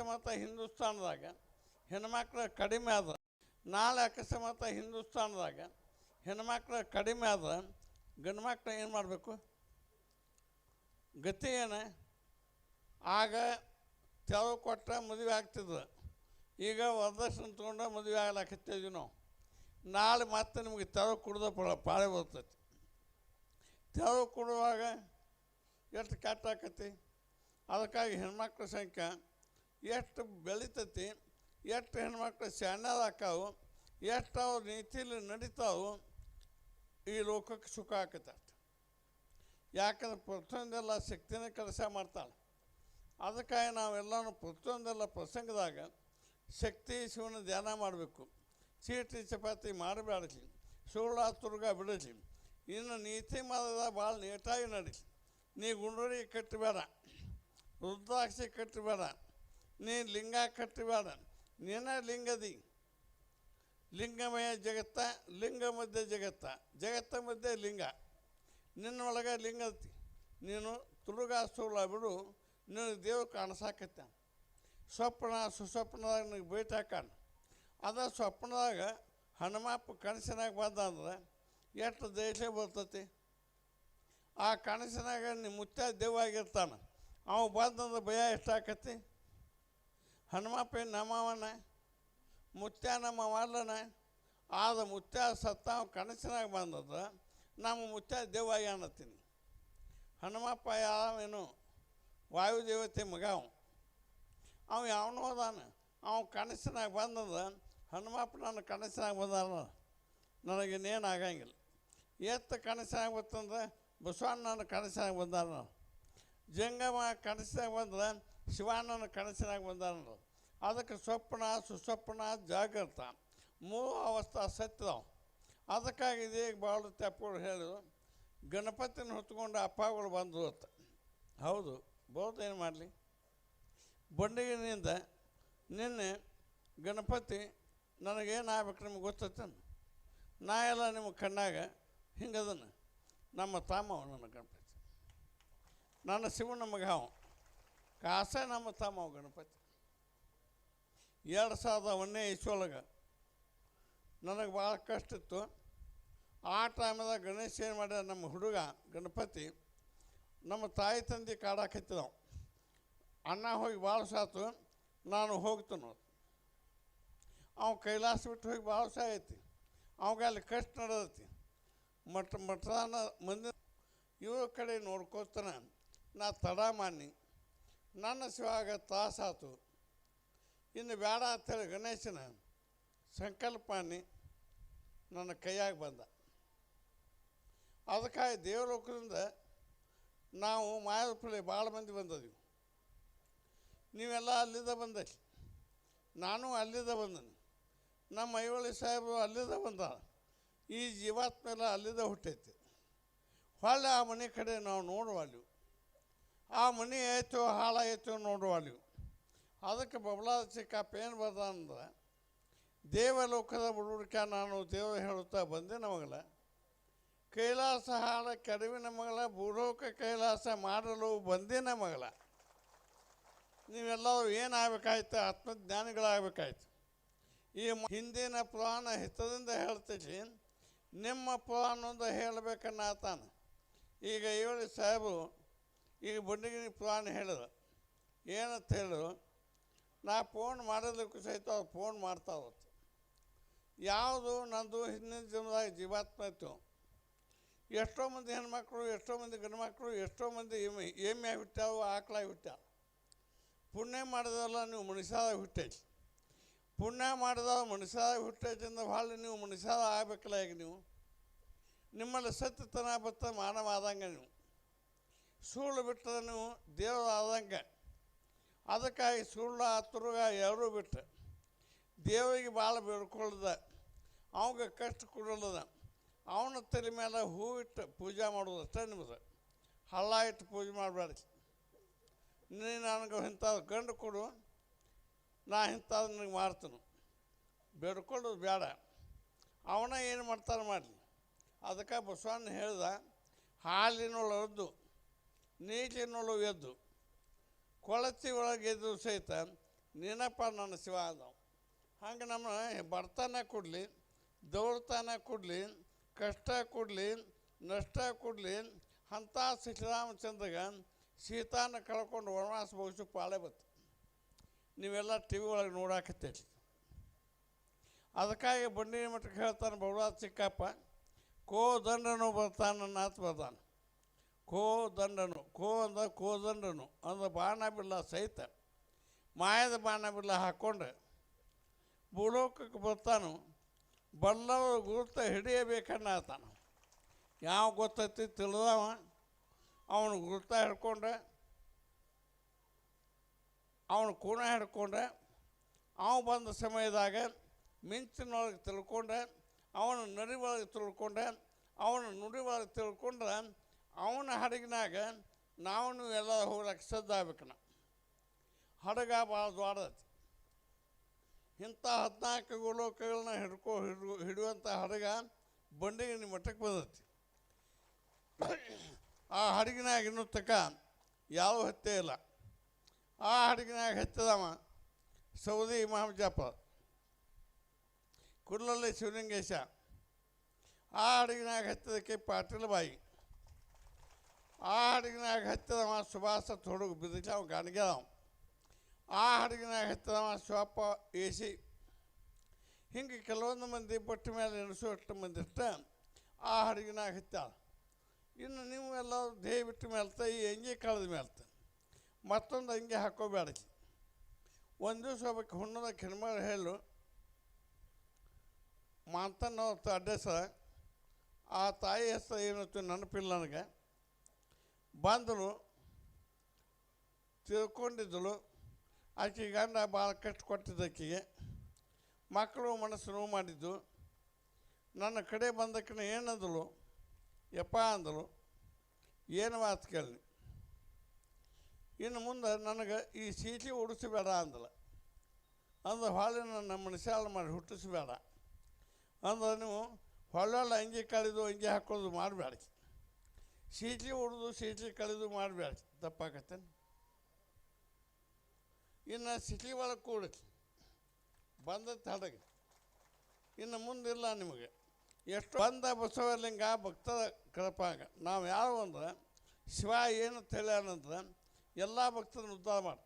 ಅಕಸ್ಮಾತ್ ಹಿಂದೂಸ್ತಾನದಾಗ ಹೆಣ್ಮಕ್ಳು ಕಡಿಮೆ ಆದ್ರೆ, ನಾಳೆ ಅಕಸ್ಮಾತ್ ಹಿಂದೂಸ್ತಾನದಾಗ ಹೆಣ್ಮಕ್ಳು ಕಡಿಮೆ ಆದ್ರೆ ಗಂಡು ಮಕ್ಳು ಏನು ಮಾಡಬೇಕು? ಗತಿ ಏನು? ಆಗ ತೆರವು ಕೊಟ್ಟ ಮದುವೆ ಆಗ್ತಿದ್ರು, ಈಗ ವರದಕ್ಷಿಣೆ ತೊಗೊಂಡು ಮದುವೆ ಆಗ್ಲಾಕತ್ತಿದ್ವಿ ನಾವು. ನಾಳೆ ಮತ್ತೆ ನಿಮಗೆ ತೆರವು ಕುಡ್ದು ಪಾಳೆ ಬರ್ತೈತಿ. ತೆರವು ಕೊಡುವಾಗ ಎಷ್ಟು ಕೆಟ್ಟಾಕತಿ. ಅದಕ್ಕಾಗಿ ಹೆಣ್ಮಕ್ಳ ಸಂಖ್ಯೆ ಎಷ್ಟು ಬೆಳಿತೈತಿ, ಎಷ್ಟು ಹೆಣ್ಮಕ್ಳು ಶಾಣ್ಯದಾಕಾವು, ಎಷ್ಟು ಅವ್ರ ನೀತಿಲಿ ನಡೀತಾವು, ಈ ಲೋಕಕ್ಕೆ ಸುಖ ಆಕತ್ತೆ. ಯಾಕಂದ್ರೆ ಪ್ರತಿಯೊಂದೆಲ್ಲ ಶಕ್ತಿನೇ ಕೆಲಸ ಮಾಡ್ತಾಳೆ. ಅದಕ್ಕಾಗಿ ನಾವೆಲ್ಲನೂ ಪ್ರತಿಯೊಂದೆಲ್ಲ ಪ್ರಸಂಗದಾಗ ಶಕ್ತಿ ಶಿವನ ಧ್ಯಾನ ಮಾಡಬೇಕು. ಚೀಟಿ ಚಪಾತಿ ಮಾಡಬೇಡಲಿ, ಸುಳ್ಳ ತುರ್ಗ ಬಿಡಲಿ, ಇನ್ನು ನೀತಿ ಮಾದದ ಭಾಳ ನೀಟಾಗಿ ನಡೀಲಿ. ನೀ ಗುಂಡೂರಿ ಕಟ್ಟಬೇಡ, ರುದ್ರಾಕ್ಷಿ ಕಟ್ಟಬೇಡ, ನೀ ಲಿಂಗ ಕಟ್ಟಬೇಡ, ನೀನೇ ಲಿಂಗದಿ. ಲಿಂಗಮಯ ಜಗತ್ತ, ಲಿಂಗ ಮಧ್ಯೆ ಜಗತ್ತ, ಜಗತ್ತ ಮಧ್ಯೆ ಲಿಂಗ, ನಿನ್ನೊಳಗೆ ಲಿಂಗತಿ. ನೀನು ತುಡುಗ ಸುಳ್ಳ ಬಿಡು, ನಿನಗೆ ದೇವ್ರು ಕಾಣಿಸಾಕತ್ತ. ಸ್ವಪ್ನ ಸುಸ್ವಪ್ನದಾಗ ನಿನಗೆ ಭೇಟಿ ಹಾಕಾನ. ಅದ ಸ್ವಪ್ನದಾಗ ಹನುಮಪ್ಪ ಕನಸಿನಾಗ ಬಂದ ಅಂದ್ರೆ ಎಷ್ಟು ದೇಶ ಬರ್ತತಿ. ಆ ಕನಸಿನಾಗ ನಿಮ್ಮ ಮುತ್ಯ ದೇವಾಗಿರ್ತಾನೆ, ಅವ ಬಂದಂದ್ರೆ ಭಯ ಎಷ್ಟಾಕತಿ. ಹನುಮಪ್ಪ ನಮ್ಮವನ, ಮುತ್ಯ ನಮ್ಮ ಅಲ್ಲನ. ಆದ ಮುತ್ಯ ಸತ್ತ ಕನಸಿನಾಗ ಬಂದದ, ನಮ್ಮ ಮುತ್ಯ ದೇವಾಗಿ ಅನ್ನತ್ತೀನಿ. ಹನುಮಪ್ಪ ಯಾವೇನು ವಾಯುದೇವತೆ ಮಗ ಅವ ಯಾವನೋ ಅದಾನ. ಅವ ಕನಸಿನಾಗ ಬಂದದ, ಹನುಮಪ್ಪ ನನ್ನ ಕನಸಿನಾಗ ಬಂದಾನ, ನನಗೇನೇನು ಆಗಂಗಿಲ್ಲ. ಎತ್ತ ಕನಸಿನಾಗ ಬರ್ತಂದ್ರೆ ಬಸವಣ್ಣ ನನ್ನ ಕನಸಿನಾಗ ಬಂದಾನ. ಜಂಗಮ ಕನಸಿನಾಗ ಬಂದ್ರೆ ಶಿವಾನನ ಕನಸಿನಾಗ ಬಂದಾನ. ಅದಕ್ಕೆ ಸ್ವಪ್ನ ಸುಸ್ವಪ್ನ ಜಾಗೃತ ಮೂರು ಅವಸ್ಥಾ ಸತ್ಯದವು. ಅದಕ್ಕಾಗಿ ಈಗ ಭಾಳ ತೆಪ್ಪಗಳು ಹೇಳಿದ್ರು, ಗಣಪತಿನ ಹೊತ್ಕೊಂಡು ಅಪ್ಪಗಳು ಬಂದರು ಅಂತ. ಹೌದು, ಬಹುದು ಏನು ಮಾಡಲಿ. ಬಂಡಿಗಿನಿಂದ ನಿನ್ನೆ ಗಣಪತಿ ನನಗೇನು ಆಗ್ಬೇಕು ನಿಮ್ಗೆ ಗೊತ್ತೈತೇನು? ನಾ ಎಲ್ಲ ನಿಮ್ಮ ಕಣ್ಣಾಗ ಹಿಂಗದನ್ನು ನಮ್ಮ ತಾಮವ ನನ್ನ ಗಣಪತಿ, ನನ್ನ ಶಿವನ ಮಗ ಅವ ಕಾಸ ನಮ್ಮ ತಾಮವ ಗಣಪತಿ. 2001ನೇ ಇಸ್ವೊಳಗೆ ನನಗೆ ಭಾಳ ಕಷ್ಟ ಇತ್ತು. ಆ ಟೈಮ್ದಾಗ ಗಣೇಶ ಏನು ಮಾಡ್ಯ, ನಮ್ಮ ಹುಡುಗ ಗಣಪತಿ ನಮ್ಮ ತಾಯಿ ತಂದೆ ಕಾಡಾಕತ್ತಿದ್ದವು. ಅಣ್ಣ ಹೋಗಿ ಭಾಳ ಸಾತು, ನಾನು ಹೋಗ್ತಾನೆ. ಅವ ಕೈಲಾಸ ಬಿಟ್ಟು ಹೋಗಿ ಭಾಳ ಸಾಯೈತಿ. ಅವಾಗ ಅಲ್ಲಿ ಕಷ್ಟ ನಡೆದೈತಿ. ಮಠದಾನ ಮಂದಿ ಇವ್ರ ಕಡೆ ನೋಡ್ಕೋತಾನೆ. ನಾ ತಡ ಮಾಡಿ ನನ್ನ ಶಿವಾಗ ತ್ರಾಸಾತು. ಇನ್ನು ಬೇಡ ಅಂತೇಳಿ ಗಣೇಶನ ಸಂಕಲ್ಪ ಮಾಡಿ ನನ್ನ ಕೈಯಾಗ ಬಂದ. ಅದಕ್ಕಾಗಿ ದೇವಲೋಕದಿಂದ ನಾವು ಮಾಯಾದಪುಳಿ ಭಾಳ ಮಂದಿ ಬಂದದೀವಿ. ನೀವೆಲ್ಲ ಅಲ್ಲಿಂದ ಬಂದರಿ, ನಾನು ಅಲ್ಲಿಂದ ಬಂದನಿ. ನಮ್ಮ ಐವಳಿ ಸಾಹೇಬರು ಅಲ್ಲಿಂದ ಬಂದ. ಈ ಜೀವಾತ್ಮೆಲ್ಲ ಅಲ್ಲಿಂದ ಹುಟ್ಟೈತಿ. ಹೊಳ್ಳಿ ಆ ಮನೆ ಕಡೆ ನಾವು ನೋಡುವಲ್ಲಿವು. ಆ ಮನೆ ಆಯಿತು ಹಾಳಾಯಿತು ನೋಡುವಲ್ಲಿವು. ಅದಕ್ಕೆ ಬಬಲಾದ ಚಿಕ್ಕಪ್ಪ ಏನು ಬರ್ದ ಅಂದ್ರೆ, ದೇವಲೋಕದ ಬುಡುಕ ನಾನು ದೇವರು ಹೇಳುತ್ತಾ ಬಂದೆ ಮಗಳ, ಕೈಲಾಸ ಹಾಳ ಕೆಡವಿನ ಮಗಳ, ಭೂಲೋಕ ಕೈಲಾಸ ಮಾಡಲು ಬಂದಿನ ಮಗಳ. ನೀವೆಲ್ಲರೂ ಏನಾಗಬೇಕಾಯ್ತು? ಆತ್ಮಜ್ಞಾನಿಗಳಾಗಬೇಕಾಯ್ತು. ಈ ಹಿಂದಿನ ಪುರಾಣ ಹಿತದಿಂದ ಹೇಳ್ತೀವಿ, ನಿಮ್ಮ ಪುರಾಣದಿಂದ ಹೇಳಬೇಕನ್ನಾತಾನ. ಈಗ ಏಳು ಸಾಹೇಬರು ಈಗ ಬಂಡಿಗಿನಿ ಪುರಾಣ ಹೇಳಿದ್ರು. ಏನಂತ ಹೇಳಿದ್ರು, ನಾ ಫೋನ್ ಮಾಡೋದಕ್ಕೂ ಸಹಿತ ಅವ್ರು ಫೋನ್ ಮಾಡ್ತಾ ಹೋಗ್ತು. ಯಾವುದು ನಂದು ಹಿಂದಿನ ಜನ್ಮದಾಗ ಜೀವಾತ್ಮ ಇತ್ತು. ಎಷ್ಟೋ ಮಂದಿ ಹೆಣ್ಮಕ್ಳು, ಎಷ್ಟೋ ಮಂದಿ ಗಂಡು ಮಕ್ಕಳು, ಎಷ್ಟೋ ಮಂದಿ ಎಮ್ಮೆ ಹುಟ್ಟ್ಯಾವು, ಆಕಳಾಗಿ ಹುಟ್ಟ್ಯಾವ. ಪುಣ್ಯ ಮಾಡಿದಲ್ಲ ನೀವು ಮನುಷ್ಯದಾಗ ಹುಟ್ಟೈತಿ. ಪುಣ್ಯ ಮಾಡಿದವ ಮನುಷ್ಯದಾಗ ಹುಟ್ಟೈತಿಂದ ಭಾಳ ನೀವು ಮನುಷ್ಯದ ಆಗಬೇಕಲ್ಲ. ಈಗ ನೀವು ನಿಮ್ಮಲ್ಲಿ ಸತ್ಯತನ ಬತ್ತ ಮಾನವ ಆದಂಗೆ, ನೀವು ಸುಳ್ಳು ಬಿಟ್ಟರೆ ನೀವು ದೇವರು ಆದಂಗೆ. ಅದಕ್ಕಾಗಿ ಸುಳ್ಳು ತುರುಗ ಎರಡೂ ಬಿಟ್ಟು ದೇವರಿಗೆ ಭಾಳ ಬೇಡ್ಕೊಳ್ಳದ, ಅವಾಗ ಕಷ್ಟ ಕೊಡೋದ. ಅವನ ತಲೆ ಮೇಲೆ ಹೂ ಇಟ್ಟು ಪೂಜೆ ಮಾಡೋದು ಅಷ್ಟೇ ನಿಮ್ಮದು. ಹಳ್ಳ ಇಟ್ಟು ಪೂಜೆ ಮಾಡಬೇಡಿ. ನೀ ನನಗೆ ಇಂಥದ್ದು ಗಂಡು ಕೊಡು, ನಾ ಇಂಥದ್ದು ನನಗೆ ಮಾಡ್ತೀನಿ. ಬೇಡ್ಕೊಳ್ಳೋದು ಬೇಡ. ಅವನ ಏನು ಮಾಡ್ತಾರೆ ಮಾಡಲಿ. ಅದಕ್ಕೆ ಬಸವಣ್ಣ ಹೇಳ್ದ, ಹಾಲಿನೊಳು ಎದ್ದು ನೀರಿನೊಳು ಎದ್ದು ಕೊಳತಿ ಒಳಗೆ ಎದ್ದು ಸಹಿತ ನೀನಪ್ಪ ನನ್ನ ಶಿವ ಅಂದವು. ಹಂಗೆ ನಮ್ಮ ಬಡತನ ಕೊಡಲಿ, ದೌಡ್ತನ ಕೊಡಲಿ, ಕಷ್ಟ ಕೊಡಲಿ, ನಷ್ಟ ಕೊಡಲಿ, ಅಂಥ ಶ್ರೀರಾಮಚಂದ್ರಗೆ ಸೀತಾನ ಕಳ್ಕೊಂಡು ವನವಾಸ ಬಹುಶಃ ಪಾಳೆ ಬತ್ತು. ನೀವೆಲ್ಲ ಟಿ ವಿ ಒಳಗೆ ನೋಡಾಕತ್ತೀರಿ. ಅದಕ್ಕಾಗಿ ಬಂಡಿ ಮಠಕ್ಕೆ ಹೇಳ್ತಾನೆ ಬಡವಾದ ಚಿಕ್ಕಪ್ಪ, ದಂಡನು ಬರ್ತಾನ ನಾತ್ ಬರ್ತಾನೆ. ದಂಡನು ಅಂದ್ರೆ ದಂಡನು ಅಂದ್ರೆ ಬಾಣ ಬಿಲ್ಲ ಸಹಿತ ಮಾಯದ ಬಾಣ ಬಿಲ್ಲ ಹಾಕ್ಕೊಂಡು ಭೂಲೋಕಕ್ಕೆ ಬರ್ತಾನು. ಬಲ್ಲವ ಗುರುತ ಹಿಡಿಯಬೇಕನ್ನತಾನ. ಯಾವ ಗೊತ್ತೈತಿ ತಿಳಿದವ ಅವನು ಗುರುತ ಹಿಡ್ಕೊಂಡೆ, ಅವನು ಕೂಣ ಹಿಡ್ಕೊಂಡೆ, ಅವ ಬಂದ ಸಮಯದಾಗ ಮಿಂಚಿನೊಳಗೆ ತಿಳ್ಕೊಂಡೆ, ಅವನ ನಡಿ ಒಳಗೆ ತಿಳ್ಕೊಂಡೆ, ಅವನ ನುಡಿ ಒಳಗೆ ತಿಳ್ಕೊಂಡ್ರೆ ಅವನ ಹಡಗಿನಾಗ ನಾವು ಎಲ್ಲ ಹೋಗ್ಲಿಕ್ಕೆ ಸದ್ದಾಗಬೇಕು. ಹಡಗ ಭಾಳ ದೊಡ್ಡದೈತಿ. ಇಂಥ 14 ಗೋಲೋಕಗಳನ್ನ ಹಿಡಿಯುವಂಥ ಹಡಗ ಬಂಡಿಗೆ ನಿಮ್ಮ ಮಠಕ್ಕೆ ಬಂದೈತಿ. ಆ ಹಡಗಿನಾಗ ಇನ್ನೂ ತಕ ಯಾವ ಹತ್ತೆ ಇಲ್ಲ. ಆ ಹಡಗಿನಾಗ ಹತ್ತದವ ಸೌದಿ ಇಮಾಮ್ ಜಾಫರ್, ಕುರ್ಲಲ್ಲಿ ಶಿವಲಿಂಗೇಶ. ಆ ಹಡಗಿನಾಗ ಹತ್ತದಕ್ಕೆ ಪಾಟೀಲ್ ಬಾಯಿ. ಆ ಹಡಗಿನಾಗ ಹತ್ತದವ ಸುಭಾಸ ತೊಡಗು ಬಿದ್ದ ಅವ ಗಾಣಿಗೆದವ. ಆ ಹಡಗಿನಾಗ ಹತ್ತದವ ಶಿವಪ್ಪ ಎಸಿ. ಹಿಂಗೆ ಕೆಲವೊಂದು ಮಂದಿ ಬಟ್ಟ ಮೇಲೆ ಎಣಿಸುವಷ್ಟು ಮಂದಿ ಇಷ್ಟ ಆ ಹಡಗಿನಾಗ ಹತ್ತಾಳ. ಇನ್ನು ನೀವು ಎಲ್ಲ ದೇಹ ಬಿಟ್ಟ ಮೇಲ್ತ ಈ ಅಂಗಿ ಕಳೆದ ಮೇಲ್ತ ಮತ್ತೊಂದು ಅಂಗಿ ಹಾಕೋಬೇಡ. ಒಂದು ದಿವಸ ಒಬ್ಬಕ್ಕೆ ಹುಣ್ಣದ ಕಿಣ್ಮಳ ಹೇಳು ಮಾಂತನ್ನ ಅಡ್ರೆಸ, ಆ ತಾಯಿ ಹೆಸರು ಏನತ್ತು ನೆನಪಿಲ್ಲ ನನಗೆ. ಬಂದಳು, ತಿಳ್ಕೊಂಡಿದ್ದಳು. ಆಕೆ ಗಂಡ ಭಾಳ ಕಷ್ಟ ಕೊಟ್ಟಿದ್ದು ಆಕೆಗೆ. ಮಕ್ಕಳು ಮನಸ್ಸು ನೋವು ಮಾಡಿದ್ದು. ನನ್ನ ಕಡೆ ಬಂದಕ್ಕೆ ಏನಂದಳು, ಯಪ್ಪ ಅಂದಳು, ಏನು ಮಾತು ಕೇಳಿ, ಇನ್ನು ಮುಂದೆ ನನಗೆ ಈ ಸೀಟಿ ಉಡಿಸಬೇಡ ಅಂದಳು. ಅಂದ್ರೆ ಹೊಳೆ ನನ್ನ ಮನುಷ್ಯಾಳ ಮಾಡಿ ಹುಟ್ಟಿಸ್ಬೇಡ ಅಂದ್ರೆ ನೀವು ಹೊಳ್ಳೊಳ್ಳೆ ಅಂಗಿ ಕಳೆದು ಅಂಗಿ ಹಾಕೋದು ಮಾಡಬೇಡ. ಸೀಟಿ ಹೊಡೆದು ಸೀಟಿ ಕಳೆದು ಮಾಡಬೇಡ, ತಪ್ಪಾಕತ್ತೇನೆ. ಇನ್ನು ಸಿಟಿ ಒಳಗೆ ಕೂಡಿ ಬಂದದ್ದು ಹಡಗ. ಇನ್ನು ಮುಂದಿಲ್ಲ ನಿಮಗೆ. ಎಷ್ಟು ಬಂದ ಬಸವಲಿಂಗ ಭಕ್ತರ ಕಳಪಾಗ ನಾವು ಯಾವ ಅಂದ್ರೆ ಶಿವ ಏನು ಹೇಳ್ಯಾನಂದ್ರೆ ಎಲ್ಲ ಭಕ್ತರನ್ನು ಉದ್ಧಾರ ಮಾಡಿ.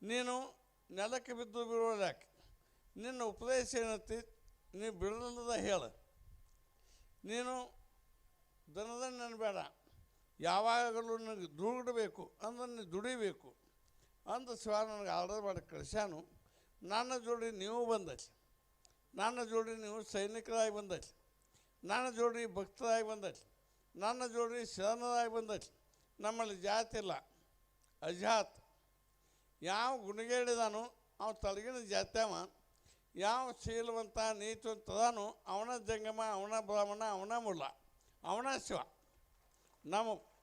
ನೀನು ನೆಲಕ್ಕೆ ಬಿದ್ದು ಬಿಡೋದ್ಯಾಕೆ? ನಿನ್ನ ಉಪದೇಶ ಏನೈತಿ, ನೀನು ಬಿಡದ ಹೇಳು. ನೀನು ದನದನ್ನು ನೆನಬೇಡ, ಯಾವಾಗಲೂ ನನಗೆ ದುಡಿಬೇಕು ಅಂದ್ರೆ ನೀನು ದುಡಿಬೇಕು ಅಂತ ಶಿವ ನನಗೆ ಆರ್ಡರ್ ಮಾಡಿ ಕಳಿಸ್ಯಾನು. ನನ್ನ ಜೋಡಿ ನೀವು ಬಂದೈತಿ, ನನ್ನ ಜೋಡಿ ನೀವು ಸೈನಿಕರಾಗಿ ಬಂದೈತಿ, ನನ್ನ ಜೋಡಿ ಭಕ್ತರಾಗಿ ಬಂದೈತಿ, ನನ್ನ ಜೋಡಿ ಶರಣರಾಗಿ ಬಂದೈತಿ. ನಮ್ಮಲ್ಲಿ ಜಾತಿ ಇಲ್ಲ, ಅಜಾತ್. ಯಾವ ಗುಣಿಗೇಡಿದಾನು ಅವ ತಳಗಿನ ಜಾತ್ಯವ, ಯಾವ ಶೀಲವಂತ ನೀತಿವಂತದಾನು ಅವನ ಜಂಗಮ, ಅವನ ಬ್ರಾಹ್ಮಣ, ಅವನ ಮುಲ್ಲ, ಅವನ ಶಿವ.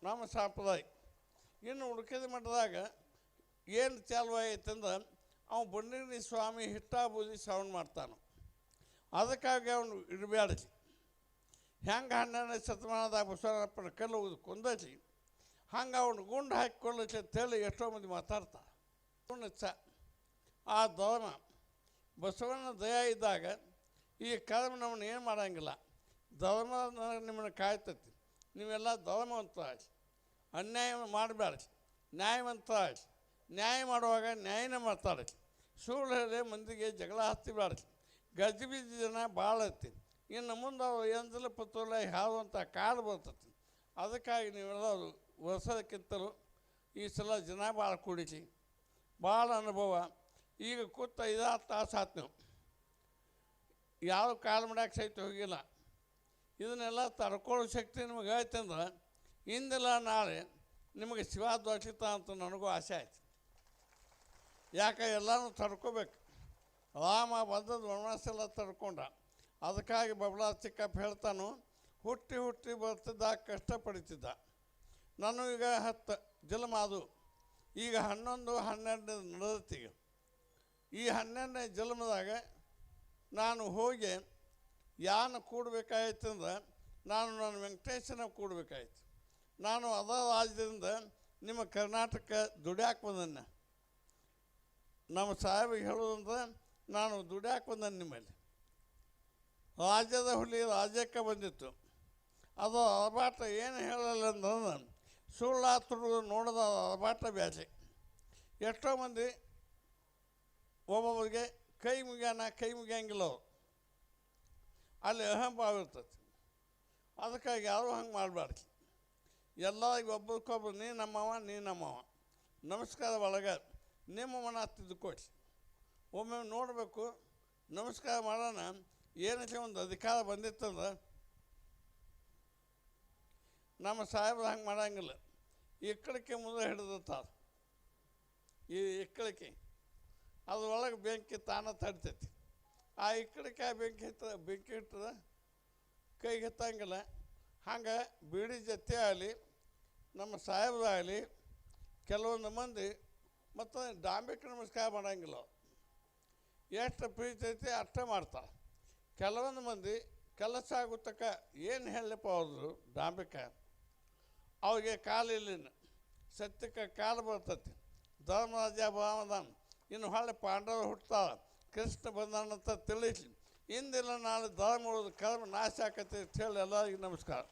ನಮ್ಮ ಸಂಪ್ರದಾಯ. ಇನ್ನು ಉಳ್ಕಿದ ಮಠದಾಗ ಏನು ಚಾಲು ಆಗೈತಂದ್ರೆ ಅವನು ಬಂಡಿನಿ ಸ್ವಾಮಿ ಹಿಟ್ಟ ಬೂದಿ ಶ್ರವಣ ಮಾಡ್ತಾನೆ. ಅದಕ್ಕಾಗಿ ಅವನು ಇಡಬೇಡಿ. ಹೆಂಗೆ 12ನೇ ಶತಮಾನದಾಗ ಬಸವಣ್ಣಪ್ಪನ ಕಲ್ಲು ಕೊಂದೈತಿ ಹಂಗೆ ಅವನು ಗುಂಡು ಹಾಕಿಕೊಳ್ಳೈತಿ ಅಂತೇಳಿ ಎಷ್ಟೋ ಮಂದಿ ಮಾತಾಡ್ತಾರೆ. ಆ ಧರ್ಮ ಬಸವಣ್ಣ ದಯ ಇದ್ದಾಗ ಈ ಕರ್ಮ ನಮ್ಮನ್ನು ಏನು ಮಾಡೋಂಗಿಲ್ಲ. ಧರ್ಮ ನಿಮ್ಮನ್ನು ಕಾಯ್ತೈತಿ. ನೀವೆಲ್ಲ ಧರ್ಮವಂತರಾಗಿ ಅನ್ಯಾಯ ಮಾಡಬೇಡಿ, ನ್ಯಾಯವಂತರಾಗಿ. ನ್ಯಾಯ ಮಾಡುವಾಗ ನ್ಯಾಯನೇ ಮಾತಾಡಿ. ಸುಳ್ಳು ಹೇಳಿ ಮಂದಿಗೆ ಜಗಳ ಹತ್ತಿಬೇಡಿ. ಗಜಿಬಿಜಿ ಜನ ಭಾಳ ಐತಿ. ಇನ್ನು ಮುಂದೆ ಅವ್ರು ಎಂದಲ ಪತ್ತೋಲ ಹಾಡುವಂಥ ಕಾಡು ಬರ್ತೈತಿ. ಅದಕ್ಕಾಗಿ ನೀವೆಲ್ಲರೂ ವರ್ಷದಕ್ಕಿಂತಲೂ ಈ ಸಲ ಜನ ಭಾಳ ಕೂಡಿಸಿ ಭಾಳ ಅನುಭವ. ಈಗ ಕೂತ 5-6 ತಾಸು ಆಯ್ತು. ನೀವು ಯಾವ ಕಾಲು ಮಾಡಕ್ಕೆ ಸಹಿತ ಹೋಗಿಲ್ಲ. ಇದನ್ನೆಲ್ಲ ತಡ್ಕೊಳ್ಳೋ ಶಕ್ತಿ ನಿಮಗೆ ಆಯ್ತಂದ್ರೆ ಇಂದಿಲ್ಲ ನಾಳೆ ನಿಮಗೆ ಶಿವ ದೊರಕಿತ ಅಂತ ನನಗೂ ಆಸೆ ಆಯ್ತು. ಯಾಕೆ ಎಲ್ಲನೂ ತಡ್ಕೋಬೇಕು. ರಾಮ ಬಂದದ್ದು ವನವಾಸ ಎಲ್ಲ ತಡ್ಕೊಂಡ. ಅದಕ್ಕಾಗಿ ಬಬಲಾ ಚಿಕ್ಕಪ್ಪ ಹೇಳ್ತಾನು, ಹುಟ್ಟಿ ಹುಟ್ಟಿ ಬರ್ತಿದ್ದ, ಕಷ್ಟ ಪಡಿತಿದ್ದ. ನಾನು ಈಗ 10 ಜನ್ಮ ಅದು. ಈಗ 11, 12 ನಡೆದತ್ತೀಗ. ಈ 12ನೇ ಜನ್ಮದಾಗ ನಾನು ಹೋಗಿ ಯಾನು ಕೂಡಬೇಕಾಯ್ತಂದ್ರೆ ನಾನು ನನ್ನ ವೆಂಕಟೇಶನ ಕೂಡಬೇಕಾಯ್ತು. ನಾನು ಅದ ರಾಜ್ಯದಿಂದ ನಿಮ್ಮ ಕರ್ನಾಟಕ ದುಡ್ಯಾಕೆ ಬಂದನ್ನ. ನಮ್ಮ ಸಾಹೇಬಿಗೆ ಹೇಳೋದಂದ್ರೆ ನಾನು ದುಡ್ಯಾಕೆ ಬಂದ ನಿಮ್ಮಲ್ಲಿ ರಾಜ್ಯದ ಹುಲಿ ರಾಜ್ಯಕ್ಕೆ ಬಂದಿತ್ತು ಅದು ಅರಬಾಟ ಏನು ಹೇಳಲ್ಲ ಅಂತಂದ್ರೆ ಸುಳ್ಳಾತರು ನೋಡದ ಅರಬಾಟ ಬ್ಯಾಸೆ ಎಷ್ಟೋ ಮಂದಿ ಒಬ್ಬೊಬ್ಬರಿಗೆ ಕೈ ಮುಗಿಯಂಗಿಲ್ಲ ಅವರು ಅಲ್ಲಿ ಅಹಂಭಾವ ಇರ್ತೈತಿ ಅದಕ್ಕಾಗಿ ಯಾರೂ ಹಂಗೆ ಮಾಡಬಾರ್ದು ಎಲ್ಲರಿಗೂ ಒಬ್ರಿಗೊಬ್ರು ನೀ ನಮ್ಮವ ನಮಸ್ಕಾರ ಒಳಗೆ ನಿಮ್ಮ ಮನ ತಿದ್ದುಕೊಡಿ ಒಮ್ಮೆ ನೋಡಬೇಕು ನಮಸ್ಕಾರ ಮಾಡೋಣ ಏನಕ್ಕೆ ಒಂದು ಅಧಿಕಾರ ಬಂದಿತ್ತಂದ್ರೆ ನಮ್ಮ ಸಾಹೇಬ್ರು ಹಂಗೆ ಮಾಡೋಂಗಿಲ್ಲ ಇಕ್ಕಳಿಕೆ ಮುಂದೆ ಹಿಡಿದುತ್ತಾರೆ ಈ ಇಕ್ಕಳಿಕೆ ಅದ್ರೊಳಗೆ ಬೆಂಕಿ ತಾನ ತಡಿತೈತಿ ಆ ಇಕ್ಕಳಿಕೆ ಬೆಂಕಿ ಇಟ್ಟದ ಕೈಗೆ ಎತ್ತಂಗಿಲ್ಲ ಹಂಗೆ ಬೀಡಿ ಜೊತೆ ಆಗಲಿ ನಮ್ಮ ಸಾಹೇಬ್ರಾಗಲಿ ಕೆಲವೊಂದು ಮಂದಿ ಮತ್ತು ಡಾಂಬಿಕ ನಮಸ್ಕಾರ ಮಾಡೋಂಗಿಲ್ಲ ಎಷ್ಟು ಪ್ರೀತಿ ಐತಿ ಅಷ್ಟೇ ಮಾಡ್ತಾರೆ ಕೆಲವೊಂದು ಮಂದಿ ಕೆಲಸ ಆಗುತ್ತಕ್ಕ ಏನು ಹೇಳಪ್ಪ ಅವ್ರದ್ದು ಡಾಂಬಿಕ ಅವ್ರಿಗೆ ಕಾಲಿಲ್ಲಿನ ಸತ್ಯಕ್ಕೆ ಕಾಲು ಬರ್ತೈತಿ ಧರ್ಮರಾಜ ಭಾವದಾನ ಇನ್ನು ಹೊಳ್ಳಿ ಪಾಂಡವರು ಹುಟ್ತಾವ ಕೃಷ್ಣ ಬಂದಾನಂತ ತಿಳಿಸಿ ಇಂದಿಲ್ಲ ನಾಳೆ ಧರ್ಮ ಕರ್ಮ ನಾಶ ಆಕತಿ ಅಂತ ಹೇಳಿ ಎಲ್ಲರಿಗೂ ನಮಸ್ಕಾರ.